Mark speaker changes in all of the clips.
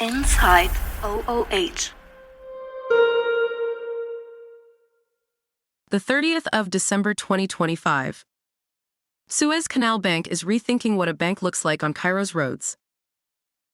Speaker 1: Inside OOH.
Speaker 2: The 30th of December 2025. Suez Canal Bank is rethinking what a bank looks like on Cairo's roads.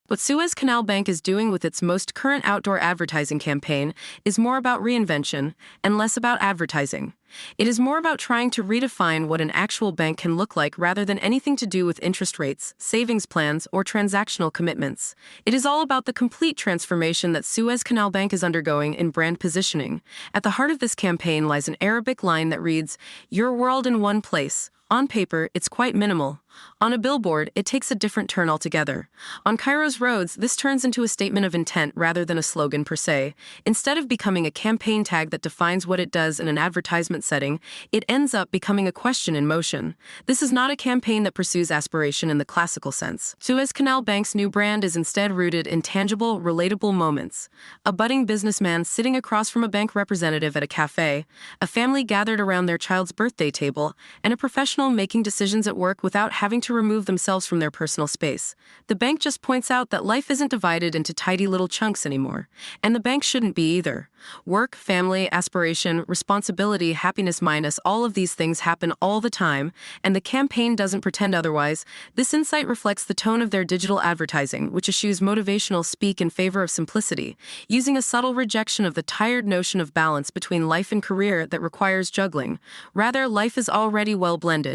Speaker 2: What Suez Canal Bank is doing with its most current outdoor advertising campaign is more about reinvention and less about advertising. It is more about trying to redefine what an actual bank can look like rather than anything to do with interest rates, savings plans, or transactional commitments. It is all about the complete transformation that Suez Canal Bank is undergoing in brand positioning. At the heart of this campaign lies an Arabic line that reads, "Your world in one place." On paper, it's quite minimal. On a billboard, it takes a different turn altogether. On Cairo's roads, this turns into a statement of intent rather than a slogan per se. Instead of becoming a campaign tag that defines what it does in an advertisement setting, it ends up becoming a question in motion. This is not a campaign that pursues aspiration in the classical sense. Suez Canal Bank's new brand is instead rooted in tangible, relatable moments. A budding businessman sitting across from a bank representative at a cafe, a family gathered around their child's birthday table, and a professional making decisions at work without having to remove themselves from their personal space. The bank just points out that life isn't divided into tidy little chunks anymore, and the bank shouldn't be either. Work, family, aspiration, responsibility, happiness minus all of these things happen all the time, and the campaign doesn't pretend otherwise. This insight reflects the tone of their digital advertising, which eschews motivational speak in favor of simplicity, using a subtle rejection of the tired notion of balance between life and career that requires juggling. Rather, life is already well blended.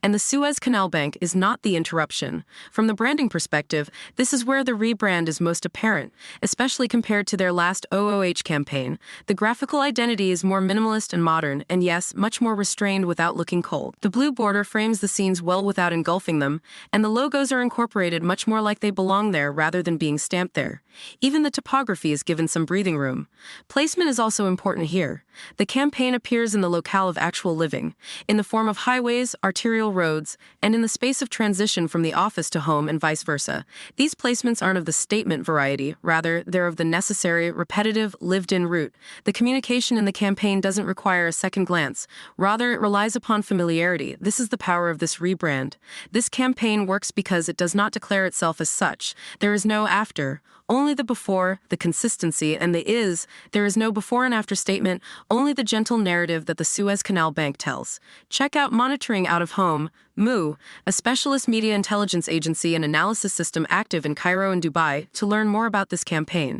Speaker 2: And the Suez Canal Bank is not the interruption. From the branding perspective, this is where the rebrand is most apparent, especially compared to their last OOH campaign. The graphical identity is more minimalist and modern, and yes, much more restrained without looking cold. The blue border frames the scenes well without engulfing them, and the logos are incorporated much more like they belong there rather than being stamped there. Even the typography is given some breathing room. Placement is also important here. The campaign appears in the locale of actual living, in the form of highways, arterial roads, and in the space of transition from the office to home and vice versa. These placements aren't of the statement variety, rather, they're of the necessary, repetitive, lived-in route. The communication in the campaign doesn't require a second glance. Rather, it relies upon familiarity. This is the power of this rebrand. This campaign works because it does not declare itself as such. There is no after, only the before, the consistency, and the is. There is no before and after statement, only the gentle narrative that the Suez Canal Bank tells. Check out Monitoring Out of Home, MOO, a specialist media intelligence agency and analysis system active in Cairo and Dubai, to learn more about this campaign.